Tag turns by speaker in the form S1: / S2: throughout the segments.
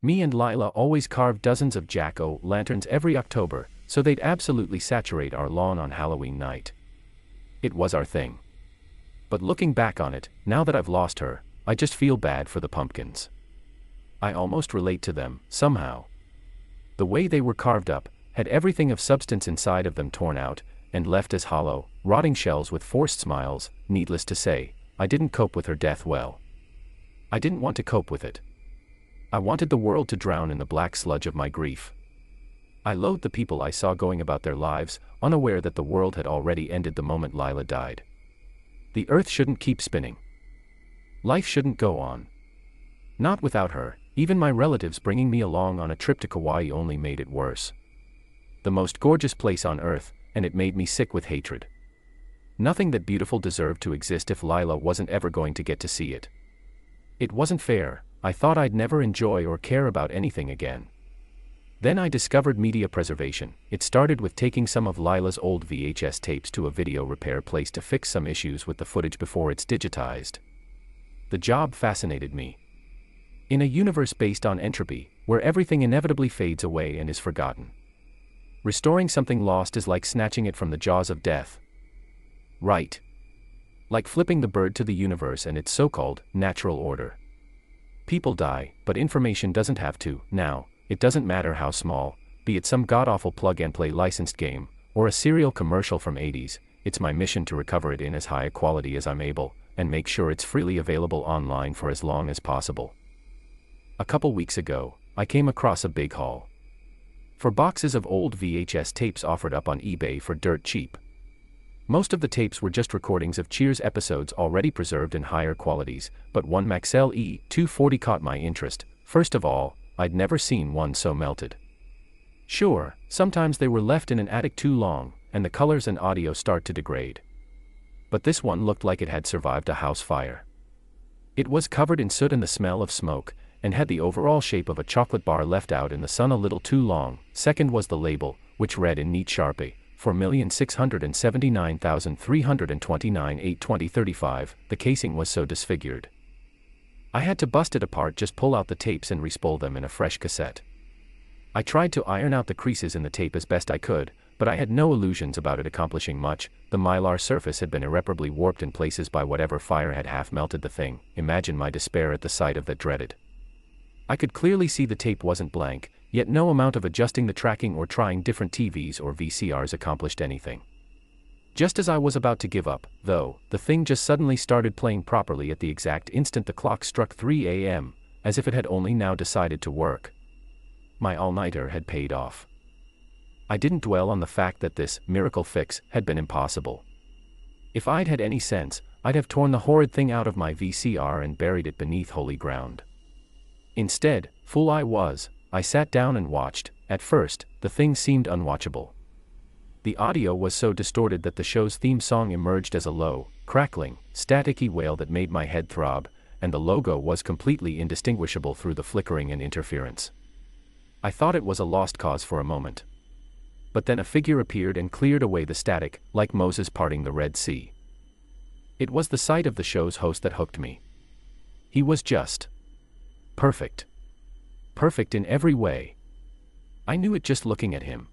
S1: Me and Lila always carved dozens of jack-o'-lanterns every October, so they'd absolutely saturate our lawn on Halloween night. It was our thing. But looking back on it, now that I've lost her, I just feel bad for the pumpkins. I almost relate to them, somehow. The way they were carved up, had everything of substance inside of them torn out, and left as hollow, rotting shells with forced smiles. Needless to say, I didn't cope with her death well. I didn't want to cope with it. I wanted the world to drown in the black sludge of my grief. I loathed the people I saw going about their lives, unaware that the world had already ended the moment Lila died. The earth shouldn't keep spinning. Life shouldn't go on. Not without her. Even my relatives bringing me along on a trip to Kauai only made it worse. The most gorgeous place on earth, and it made me sick with hatred. Nothing that beautiful deserved to exist if Lila wasn't ever going to get to see it. It wasn't fair. I thought I'd never enjoy or care about anything again. Then I discovered media preservation. It started with taking some of Lila's old VHS tapes to a video repair place to fix some issues with the footage before it's digitized. The job fascinated me. In a universe based on entropy, where everything inevitably fades away and is forgotten, restoring something lost is like snatching it from the jaws of death. Right. Like flipping the bird to the universe and its so-called natural order. People die, but information doesn't have to. Now, it doesn't matter how small, be it some god-awful plug-and-play licensed game, or a serial commercial from '80s, it's my mission to recover it in as high a quality as I'm able, and make sure it's freely available online for as long as possible. A couple weeks ago, I came across a big haul for boxes of old VHS tapes offered up on eBay for dirt cheap. Most of the tapes were just recordings of Cheers episodes already preserved in higher qualities, but one Maxell E240 caught my interest. First of all, I'd never seen one so melted. Sure, sometimes they were left in an attic too long, and the colors and audio start to degrade. But this one looked like it had survived a house fire. It was covered in soot and the smell of smoke, and had the overall shape of a chocolate bar left out in the sun a little too long. Second was the label, which read in neat Sharpie, 4,679,329 8/2035. The casing was so disfigured. I had to bust it apart, just pull out the tapes and respool them in a fresh cassette. I tried to iron out the creases in the tape as best I could, but I had no illusions about it accomplishing much. The mylar surface had been irreparably warped in places by whatever fire had half melted the thing. Imagine my despair at the sight of that dreaded. I could clearly see the tape wasn't blank, yet no amount of adjusting the tracking or trying different TVs or VCRs accomplished anything. Just as I was about to give up, though, the thing just suddenly started playing properly at the exact instant the clock struck 3 a.m., as if it had only now decided to work. My all-nighter had paid off. I didn't dwell on the fact that this miracle fix had been impossible. If I'd had any sense, I'd have torn the horrid thing out of my VCR and buried it beneath holy ground. Instead, fool I was, I sat down and watched. At first, the thing seemed unwatchable. The audio was so distorted that the show's theme song emerged as a low, crackling, staticky wail that made my head throb, and the logo was completely indistinguishable through the flickering and interference. I thought it was a lost cause for a moment. But then a figure appeared and cleared away the static, like Moses parting the Red Sea. It was the sight of the show's host that hooked me. He was just perfect. Perfect in every way. I knew it just looking at him.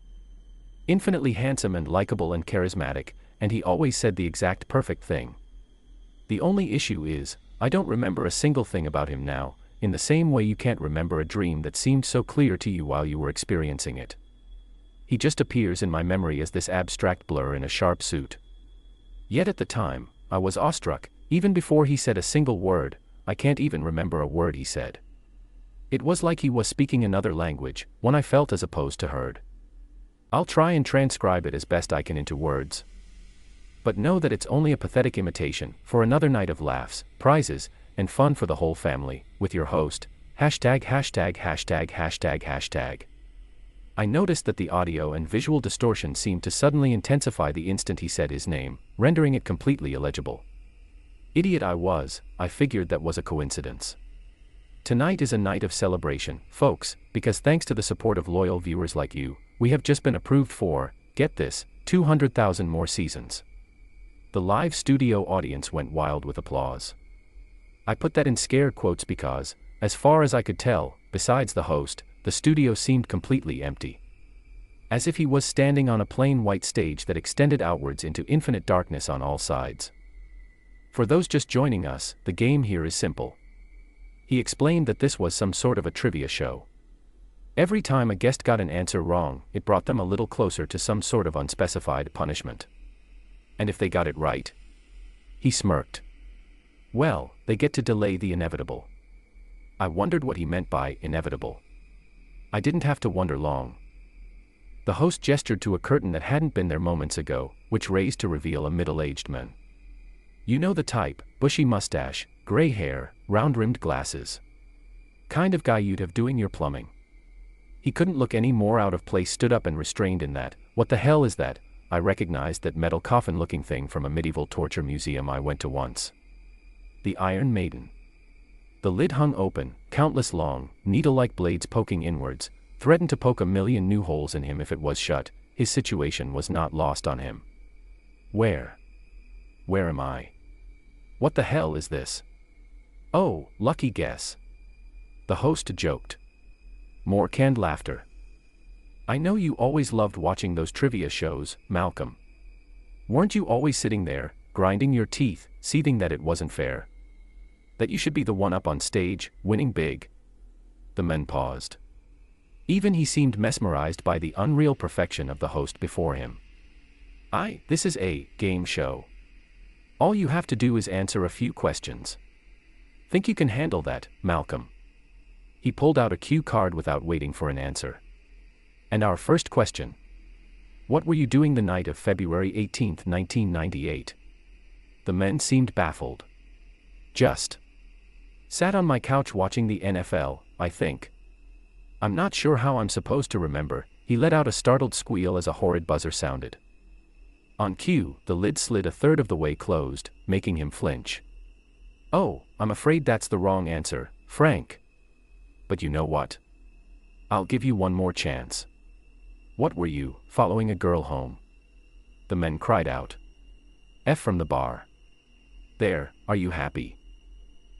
S1: Infinitely handsome and likable and charismatic, and he always said the exact perfect thing. The only issue is, I don't remember a single thing about him now, in the same way you can't remember a dream that seemed so clear to you while you were experiencing it. He just appears in my memory as this abstract blur in a sharp suit. Yet at the time, I was awestruck. Even before he said a single word, I can't even remember a word he said. It was like he was speaking another language, one I felt as opposed to heard. I'll try and transcribe it as best I can into words. But know that it's only a pathetic imitation. For another night of laughs, prizes, and fun for the whole family, with your host, ########. I noticed that the audio and visual distortion seemed to suddenly intensify the instant he said his name, rendering it completely illegible. Idiot I was, I figured that was a coincidence. Tonight is a night of celebration, folks, because thanks to the support of loyal viewers like you, we have just been approved for, get this, 200,000 more seasons. The live studio audience went wild with applause. I put that in scare quotes because, As far as I could tell, besides the host, the studio seemed completely empty. As if he was standing on a plain white stage that extended outwards into infinite darkness on all sides. For those just joining us, the game here is simple. He explained that this was some sort of a trivia show. Every time a guest got an answer wrong, it brought them a little closer to some sort of unspecified punishment. And if they got it right, he smirked. Well, they get to delay the inevitable. I wondered what he meant by inevitable. I didn't have to wonder long. The host gestured to a curtain that hadn't been there moments ago, which raised to reveal a middle-aged man. You know the type, bushy mustache, gray hair, round-rimmed glasses. Kind of guy you'd have doing your plumbing. He couldn't look any more out of place, stood up and restrained in that. What the hell is that? I recognized that metal coffin-looking thing from a medieval torture museum I went to once. The Iron Maiden. The lid hung open, countless long, needle-like blades poking inwards, threatened to poke a million new holes in him if it was shut. His situation was not lost on him. Where am I? What the hell is this? Oh, lucky guess. The host joked. More canned laughter. I know you always loved watching those trivia shows, Malcolm. Weren't you always sitting there, grinding your teeth, seething that it wasn't fair? That you should be the one up on stage, winning big? The men paused. Even he seemed mesmerized by the unreal perfection of the host before him. This is a game show. All you have to do is answer a few questions. Think you can handle that, Malcolm? He pulled out a cue card without waiting for an answer. And our first question. What were you doing the night of February 18, 1998? The men seemed baffled. Just sat on my couch watching the NFL, I think. I'm not sure how I'm supposed to remember. He let out a startled squeal as a horrid buzzer sounded. On cue, the lid slid a third of the way closed, making him flinch. Oh, I'm afraid that's the wrong answer, Frank. But you know what? I'll give you one more chance. What were you, following a girl home? The men cried out. F from the bar. There, are you happy?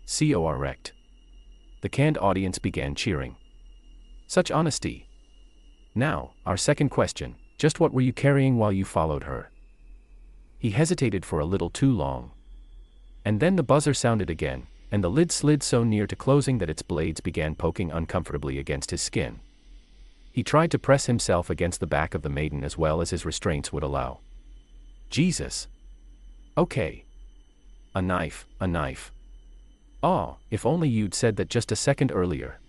S1: Correct. The canned audience began cheering. Such honesty. Now, our second question, just what were you carrying while you followed her? He hesitated for a little too long. And then the buzzer sounded again, and the lid slid so near to closing that its blades began poking uncomfortably against his skin. He tried to press himself against the back of the maiden as well as his restraints would allow. Jesus. Okay. A knife. Aw, if only you'd said that just a second earlier.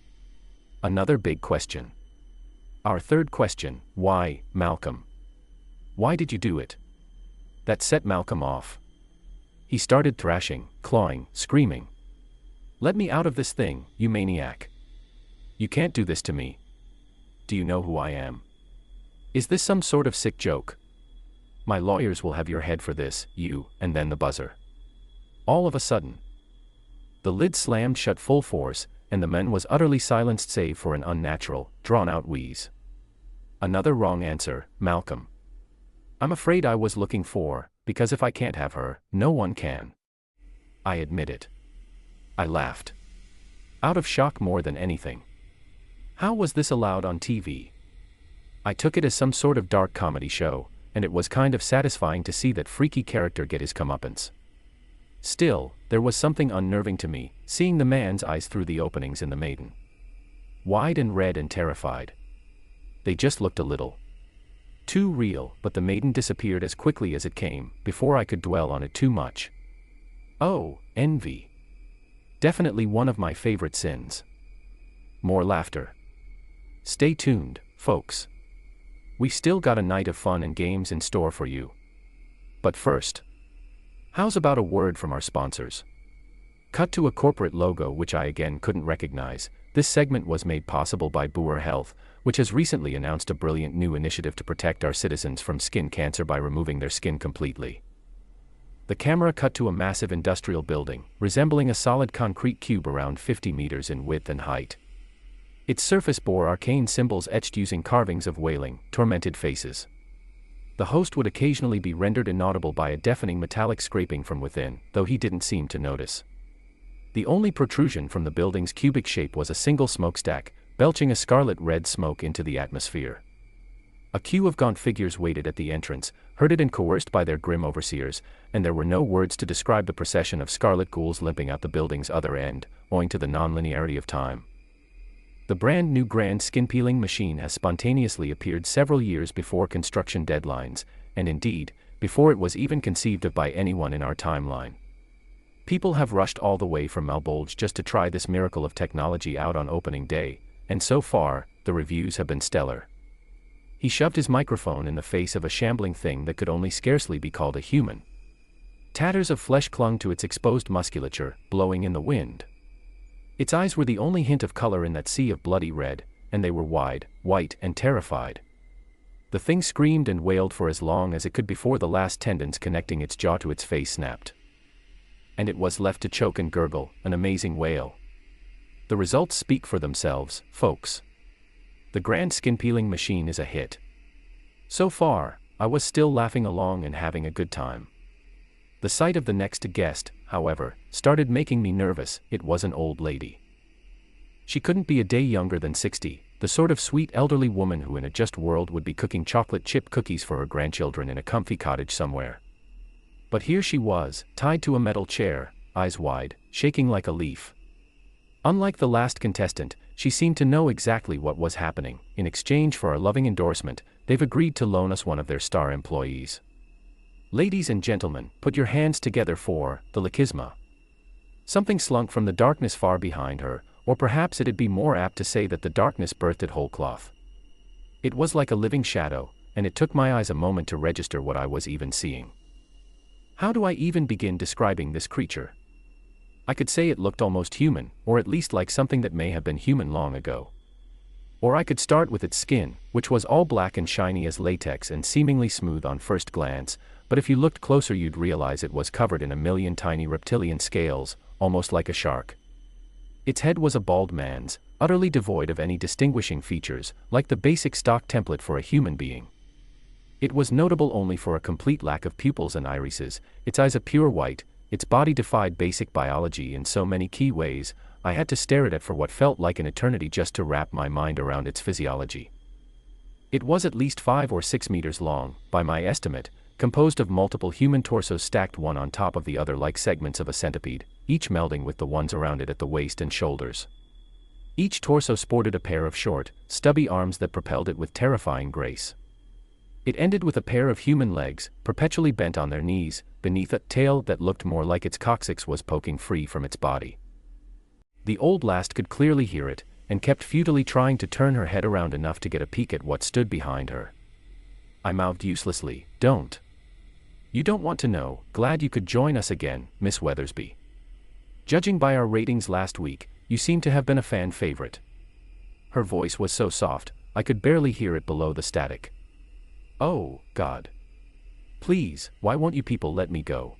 S1: Another big question. Our third question, why, Malcolm? Why did you do it? That set Malcolm off. He started thrashing, clawing, screaming. Let me out of this thing, you maniac. You can't do this to me. Do you know who I am? Is this some sort of sick joke? My lawyers will have your head for this, you, and then the buzzer. All of a sudden, the lid slammed shut full force, and the man was utterly silenced save for an unnatural, drawn-out wheeze. Another wrong answer, Malcolm. I'm afraid I was looking for, because if I can't have her, no one can. I admit it. I laughed. Out of shock more than anything. How was this allowed on TV? I took it as some sort of dark comedy show, and it was kind of satisfying to see that freaky character get his comeuppance. Still, there was something unnerving to me, seeing the man's eyes through the openings in the maiden. Wide and red and terrified. They just looked a little too real, but the maiden disappeared as quickly as it came, before I could dwell on it too much. Oh, envy. Definitely one of my favorite sins. More laughter. Stay tuned, folks. We still got a night of fun and games in store for you. But first, how's about a word from our sponsors? Cut to a corporate logo which I again couldn't recognize. This segment was made possible by Boer Health, which has recently announced a brilliant new initiative to protect our citizens from skin cancer by removing their skin completely. The camera cut to a massive industrial building, resembling a solid concrete cube around 50 meters in width and height. Its surface bore arcane symbols etched using carvings of wailing, tormented faces. The host would occasionally be rendered inaudible by a deafening metallic scraping from within, though he didn't seem to notice. The only protrusion from the building's cubic shape was a single smokestack, belching a scarlet-red smoke into the atmosphere. A queue of gaunt figures waited at the entrance, herded and coerced by their grim overseers, and there were no words to describe the procession of scarlet ghouls limping out the building's other end, owing to the non-linearity of time. The brand new grand skin-peeling machine has spontaneously appeared several years before construction deadlines, and indeed, before it was even conceived of by anyone in our timeline. People have rushed all the way from Malbolge just to try this miracle of technology out on opening day, and so far, the reviews have been stellar. He shoved his microphone in the face of a shambling thing that could only scarcely be called a human. Tatters of flesh clung to its exposed musculature, blowing in the wind. Its eyes were the only hint of color in that sea of bloody red, and they were wide, white, and terrified. The thing screamed and wailed for as long as it could before the last tendons connecting its jaw to its face snapped. And it was left to choke and gurgle, an amazing wail. The results speak for themselves, folks. The grand skin-peeling machine is a hit. So far, I was still laughing along and having a good time. The sight of the next guest, however, started making me nervous. It was an old lady. She couldn't be a day younger than 60, the sort of sweet elderly woman who in a just world would be cooking chocolate chip cookies for her grandchildren in a comfy cottage somewhere. But here she was, tied to a metal chair, eyes wide, shaking like a leaf. Unlike the last contestant, she seemed to know exactly what was happening. In exchange for our loving endorsement, they've agreed to loan us one of their star employees. Ladies and gentlemen, put your hands together for the Lekizma. Something slunk from the darkness far behind her, or perhaps it'd be more apt to say that the darkness birthed it whole cloth. It was like a living shadow, and it took my eyes a moment to register what I was even seeing. How do I even begin describing this creature? I could say it looked almost human, or at least like something that may have been human long ago. Or I could start with its skin, which was all black and shiny as latex and seemingly smooth on first glance, but if you looked closer you'd realize it was covered in a million tiny reptilian scales, almost like a shark. Its head was a bald man's, utterly devoid of any distinguishing features, like the basic stock template for a human being. It was notable only for a complete lack of pupils and irises, its eyes a pure white. Its body defied basic biology in so many key ways. I had to stare at it for what felt like an eternity just to wrap my mind around its physiology. It was at least 5 or 6 meters long, by my estimate, composed of multiple human torsos stacked one on top of the other like segments of a centipede, each melding with the ones around it at the waist and shoulders. Each torso sported a pair of short, stubby arms that propelled it with terrifying grace. It ended with a pair of human legs, perpetually bent on their knees, beneath a tail that looked more like its coccyx was poking free from its body. The old last could clearly hear it, and kept futilely trying to turn her head around enough to get a peek at what stood behind her. I mouthed uselessly, "Don't. You don't want to know. Glad you could join us again, Miss Weathersby. Judging by our ratings last week, you seem to have been a fan favorite." Her voice was so soft, I could barely hear it below the static. "Oh, God. Please, why won't you people let me go?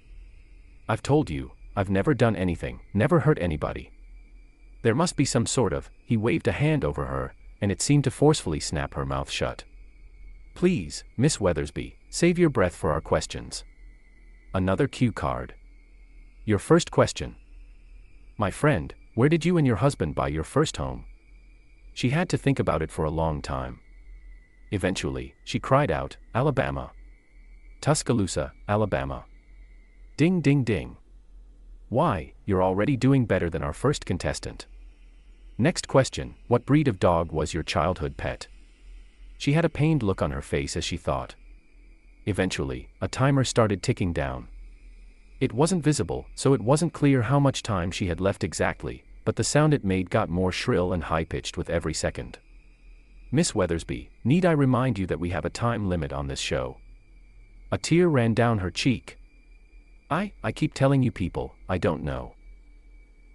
S1: I've told you, I've never done anything, never hurt anybody. There must be some sort of," he waved a hand over her, and it seemed to forcefully snap her mouth shut. "Please, Miss Weathersby, save your breath for our questions." Another cue card. "Your first question. My friend, where did you and your husband buy your first home?" She had to think about it for a long time. Eventually, she cried out, "Alabama. Tuscaloosa, Alabama." Ding ding ding. Why, you're already doing better than our first contestant. Next question, what breed of dog was your childhood pet? She had a pained look on her face as she thought. Eventually, a timer started ticking down. It wasn't visible, so it wasn't clear how much time she had left exactly, but the sound it made got more shrill and high-pitched with every second. "Miss Weathersby, need I remind you that we have a time limit on this show?" A tear ran down her cheek. I keep telling you people, I don't know.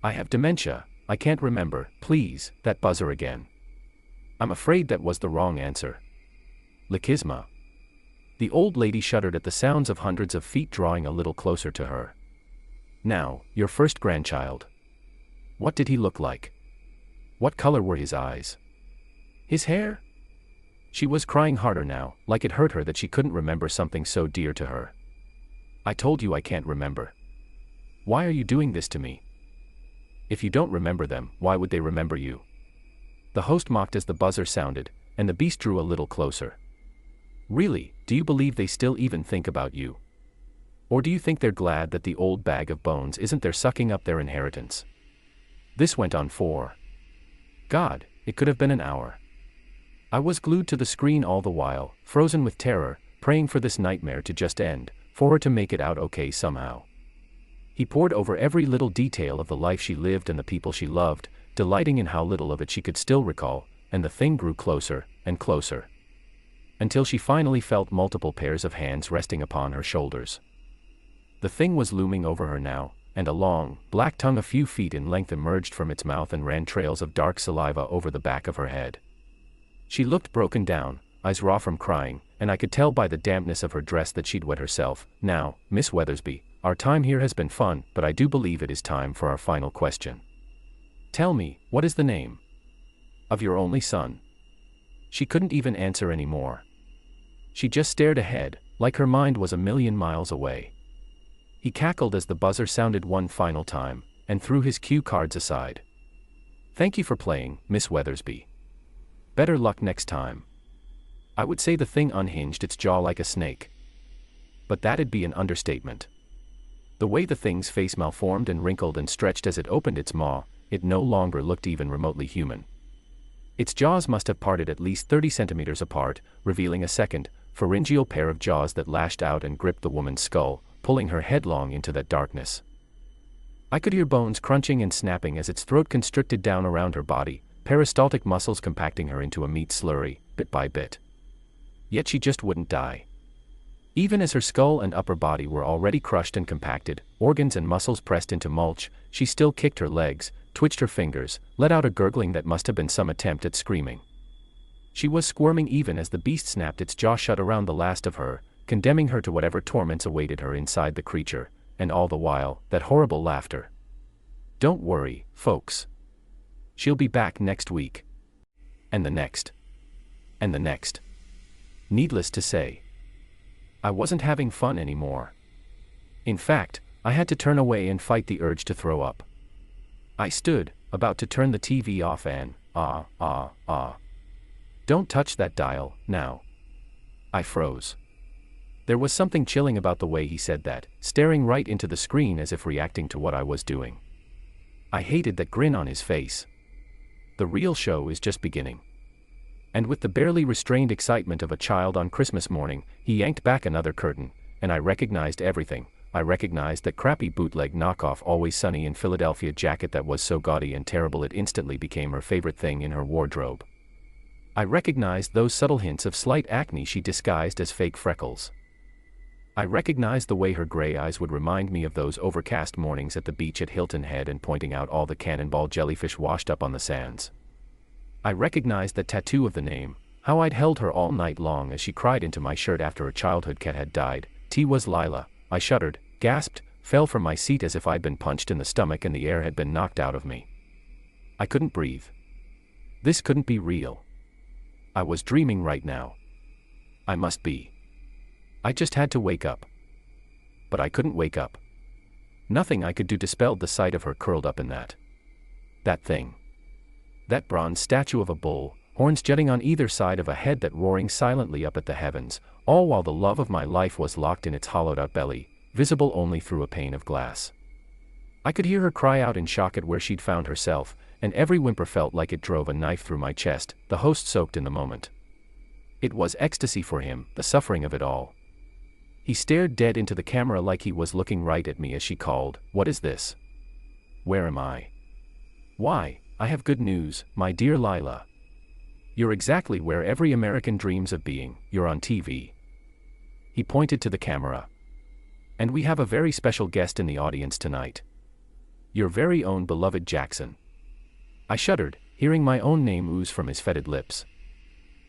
S1: I have dementia, I can't remember, please, that buzzer again. I'm afraid that was the wrong answer. Lekizma." The old lady shuddered at the sounds of hundreds of feet drawing a little closer to her. "Now, your first grandchild. What did he look like? What color were his eyes? His hair?" She was crying harder now, like it hurt her that she couldn't remember something so dear to her. "I told you I can't remember. Why are you doing this to me?" If you don't remember them, why would they remember you? The host mocked as the buzzer sounded, and the beast drew a little closer. Really, do you believe they still even think about you? Or do you think they're glad that the old bag of bones isn't there sucking up their inheritance? This went on for... God, it could have been an hour. I was glued to the screen all the while, frozen with terror, praying for this nightmare to just end, for her to make it out okay somehow. He pored over every little detail of the life she lived and the people she loved, delighting in how little of it she could still recall, and the thing grew closer and closer. Until she finally felt multiple pairs of hands resting upon her shoulders. The thing was looming over her now, and a long, black tongue a few feet in length emerged from its mouth and ran trails of dark saliva over the back of her head. She looked broken down, eyes raw from crying, and I could tell by the dampness of her dress that she'd wet herself. Now, Miss Weathersby, our time here has been fun, but I do believe it is time for our final question. Tell me, what is the name of your only son? She couldn't even answer anymore. She just stared ahead, like her mind was a million miles away. He cackled as the buzzer sounded one final time, and threw his cue cards aside. Thank you for playing, Miss Weathersby. Better luck next time. I would say the thing unhinged its jaw like a snake. But that'd be an understatement. The way the thing's face malformed and wrinkled and stretched as it opened its maw, it no longer looked even remotely human. Its jaws must have parted at least 30 centimeters apart, revealing a second, pharyngeal pair of jaws that lashed out and gripped the woman's skull, pulling her headlong into that darkness. I could hear bones crunching and snapping as its throat constricted down around her body, peristaltic muscles compacting her into a meat slurry, bit by bit. Yet she just wouldn't die. Even as her skull and upper body were already crushed and compacted, organs and muscles pressed into mulch, she still kicked her legs, twitched her fingers, let out a gurgling that must have been some attempt at screaming. She was squirming even as the beast snapped its jaw shut around the last of her, condemning her to whatever torments awaited her inside the creature, and all the while, that horrible laughter. Don't worry, folks. She'll be back next week. And the next. And the next. Needless to say, I wasn't having fun anymore. In fact, I had to turn away and fight the urge to throw up. I stood, about to turn the TV off and, Don't touch that dial, now. I froze. There was something chilling about the way he said that, staring right into the screen as if reacting to what I was doing. I hated that grin on his face. The real show is just beginning. And with the barely restrained excitement of a child on Christmas morning, he yanked back another curtain, and I recognized everything. I recognized that crappy bootleg knockoff Always Sunny in Philadelphia jacket that was so gaudy and terrible it instantly became her favorite thing in her wardrobe. I recognized those subtle hints of slight acne she disguised as fake freckles. I recognized the way her gray eyes would remind me of those overcast mornings at the beach at Hilton Head and pointing out all the cannonball jellyfish washed up on the sands. I recognized the tattoo of the name, how I'd held her all night long as she cried into my shirt after a childhood cat had died. T was Lila. I shuddered, gasped, fell from my seat as if I'd been punched in the stomach and the air had been knocked out of me. I couldn't breathe. This couldn't be real. I was dreaming right now. I must be. I just had to wake up. But I couldn't wake up. Nothing I could do dispelled the sight of her curled up in that thing. That bronze statue of a bull, horns jutting on either side of a head that roaring silently up at the heavens, all while the love of my life was locked in its hollowed-out belly, visible only through a pane of glass. I could hear her cry out in shock at where she'd found herself, and every whimper felt like it drove a knife through my chest, the host soaked in the moment. It was ecstasy for him, the suffering of it all. He stared dead into the camera like he was looking right at me as she called, "What is this? Where am I?" "Why, I have good news, my dear Lila. You're exactly where every American dreams of being, you're on TV." He pointed to the camera. "And we have a very special guest in the audience tonight. Your very own beloved Jackson." I shuddered, hearing my own name ooze from his fetid lips.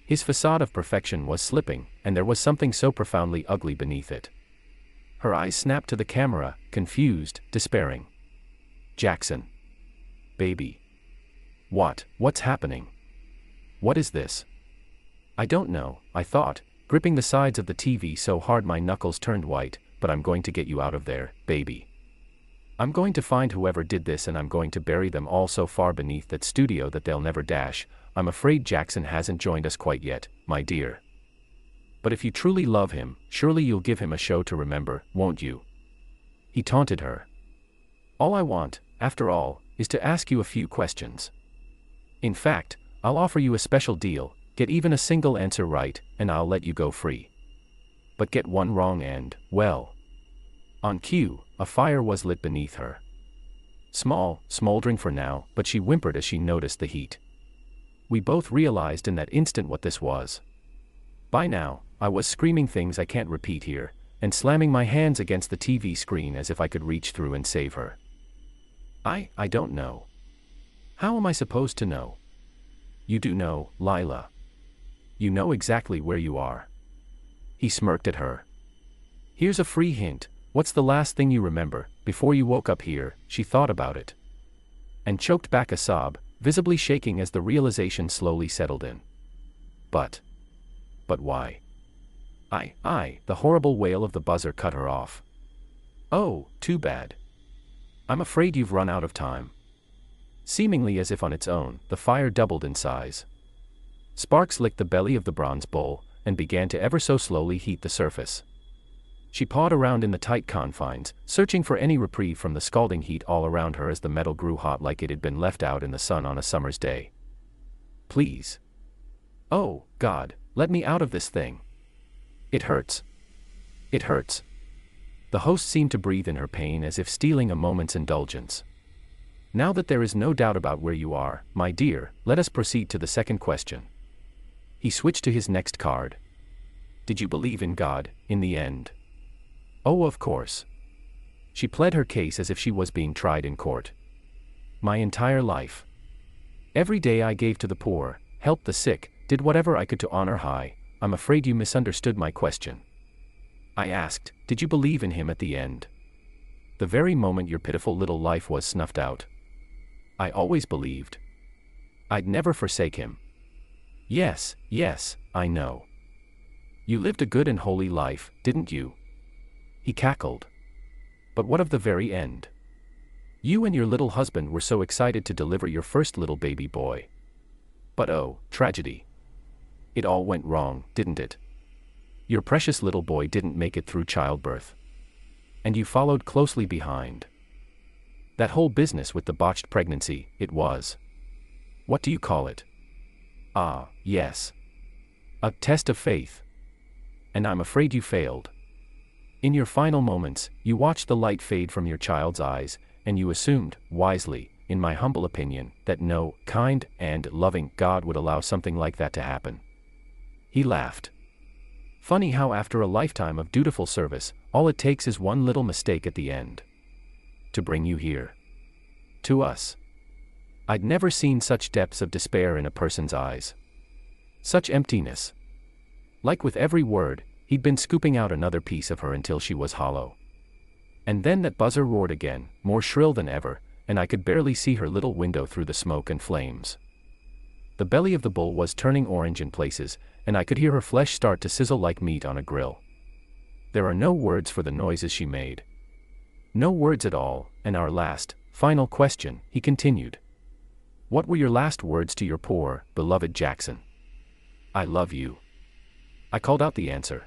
S1: His facade of perfection was slipping, and there was something so profoundly ugly beneath it. Her eyes snapped to the camera, confused, despairing. "Jackson. Baby. What's happening? What is this?" "I don't know," I thought, gripping the sides of the TV so hard my knuckles turned white, "but I'm going to get you out of there, baby." I'm going to find whoever did this and I'm going to bury them all so far beneath that studio that they'll never dash. I'm afraid Jackson hasn't joined us quite yet, my dear. But if you truly love him, surely you'll give him a show to remember, won't you? He taunted her. All I want, after all, is to ask you a few questions. In fact, I'll offer you a special deal, get even a single answer right, and I'll let you go free. But get one wrong and, well. On cue, a fire was lit beneath her. Small, smoldering for now, but she whimpered as she noticed the heat. We both realized in that instant what this was. By now, I was screaming things I can't repeat here, and slamming my hands against the TV screen as if I could reach through and save her. I don't know. How am I supposed to know? You do know, Lila. You know exactly where you are. He smirked at her. Here's a free hint. What's the last thing you remember, before you woke up here? She thought about it. And choked back a sob, visibly shaking as the realization slowly settled in. But why? The horrible wail of the buzzer cut her off. Oh, too bad. I'm afraid you've run out of time. Seemingly as if on its own, the fire doubled in size. Sparks licked the belly of the bronze bowl, and began to ever so slowly heat the surface. She pawed around in the tight confines, searching for any reprieve from the scalding heat all around her as the metal grew hot like it had been left out in the sun on a summer's day. Please. Oh, God, let me out of this thing. It hurts. It hurts. The host seemed to breathe in her pain as if stealing a moment's indulgence. Now that there is no doubt about where you are, my dear, let us proceed to the second question. He switched to his next card. Did you believe in God, in the end? Oh, of course. She pled her case as if she was being tried in court. My entire life. Every day I gave to the poor, helped the sick, did whatever I could to honor High. I'm afraid you misunderstood my question. I asked, did you believe in him at the end? The very moment your pitiful little life was snuffed out. I always believed. I'd never forsake him. Yes, I know. You lived a good and holy life, didn't you? He cackled. But what of the very end? You and your little husband were so excited to deliver your first little baby boy. But oh, tragedy. It all went wrong, didn't it? Your precious little boy didn't make it through childbirth. And you followed closely behind. That whole business with the botched pregnancy, it was. What do you call it? Ah, yes. A test of faith. And I'm afraid you failed. In your final moments, you watched the light fade from your child's eyes, and you assumed, wisely, in my humble opinion, that no kind and loving God would allow something like that to happen. He laughed. Funny how after a lifetime of dutiful service, all it takes is one little mistake at the end. To bring you here. To us. I'd never seen such depths of despair in a person's eyes. Such emptiness. Like with every word, he'd been scooping out another piece of her until she was hollow. And then that buzzer roared again, more shrill than ever, and I could barely see her little window through the smoke and flames. The belly of the bull was turning orange in places, and I could hear her flesh start to sizzle like meat on a grill. There are no words for the noises she made. No words at all, and our last, final question, he continued. What were your last words to your poor, beloved Jackson? I love you. I called out the answer.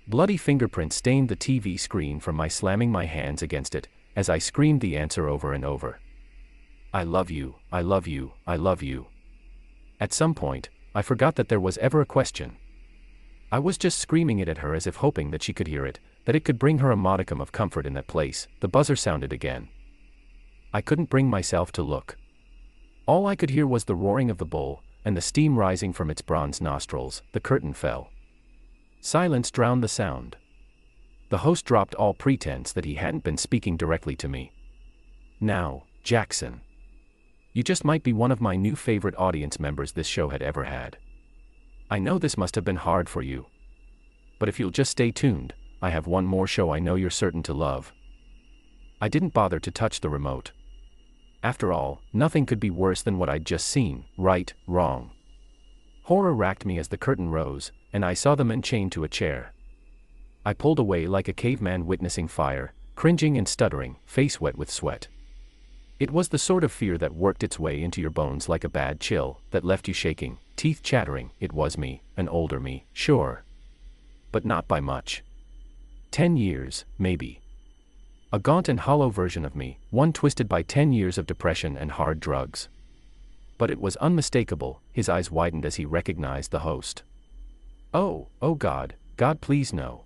S1: Bloody fingerprints stained the TV screen from my slamming my hands against it, as I screamed the answer over and over. I love you, I love you, I love you. At some point, I forgot that there was ever a question. I was just screaming it at her as if hoping that she could hear it, that it could bring her a modicum of comfort in that place. The buzzer sounded again. I couldn't bring myself to look. All I could hear was the roaring of the bull, and the steam rising from its bronze nostrils. The curtain fell. Silence drowned the sound. The host dropped all pretense that he hadn't been speaking directly to me. Now, Jackson. You just might be one of my new favorite audience members this show had ever had. I know this must have been hard for you. But if you'll just stay tuned, I have one more show I know you're certain to love. I didn't bother to touch the remote. After all, nothing could be worse than what I'd just seen, right, wrong. Horror racked me as the curtain rose, and I saw the men chained to a chair. I pulled away like a caveman witnessing fire, cringing and stuttering, face wet with sweat. It was the sort of fear that worked its way into your bones like a bad chill, that left you shaking, teeth chattering. It was me, an older me, sure. But not by much. 10 years, maybe. A gaunt and hollow version of me, one twisted by 10 years of depression and hard drugs. But it was unmistakable. His eyes widened as he recognized the host. Oh God, God please no.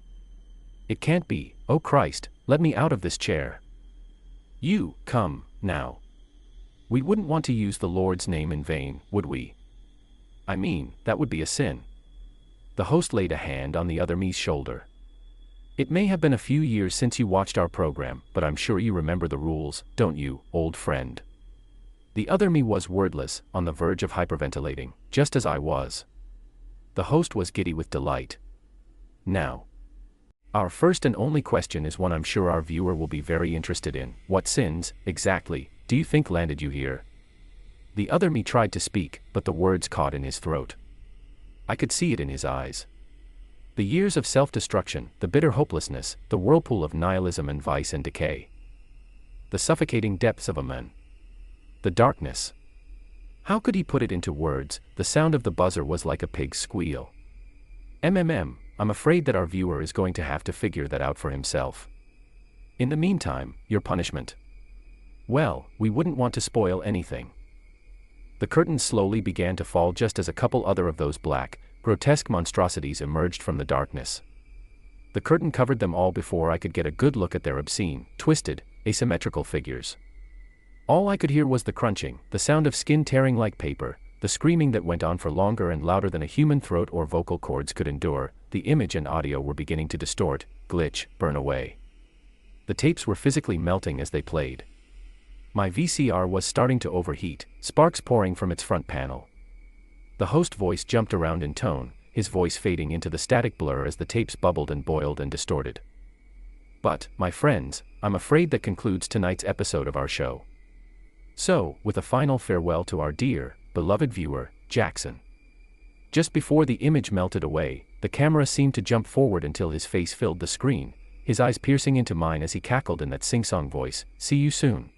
S1: It can't be, oh Christ, let me out of this chair. You, come, now. We wouldn't want to use the Lord's name in vain, would we? I mean, that would be a sin. The host laid a hand on the other me's shoulder. It may have been a few years since you watched our program, but I'm sure you remember the rules, don't you, old friend? The other me was wordless, on the verge of hyperventilating, just as I was. The host was giddy with delight. Now, our first and only question is one I'm sure our viewer will be very interested in. What sins, exactly, do you think landed you here? The other me tried to speak, but the words caught in his throat. I could see it in his eyes. The years of self-destruction, the bitter hopelessness, the whirlpool of nihilism and vice and decay. The suffocating depths of a man. The darkness. How could he put it into words? The sound of the buzzer was like a pig's squeal. I'm afraid that our viewer is going to have to figure that out for himself. In the meantime, your punishment. Well, we wouldn't want to spoil anything. The curtains slowly began to fall just as a couple other of those black, grotesque monstrosities emerged from the darkness. The curtain covered them all before I could get a good look at their obscene, twisted, asymmetrical figures. All I could hear was the crunching, the sound of skin tearing like paper, the screaming that went on for longer and louder than a human throat or vocal cords could endure. The image and audio were beginning to distort, glitch, burn away. The tapes were physically melting as they played. My VCR was starting to overheat, sparks pouring from its front panel. The host voice jumped around in tone, his voice fading into the static blur as the tapes bubbled and boiled and distorted. But, my friends, I'm afraid that concludes tonight's episode of our show. So, with a final farewell to our dear, beloved viewer, Jackson. Just before the image melted away, the camera seemed to jump forward until his face filled the screen, his eyes piercing into mine as he cackled in that sing-song voice, "See you soon."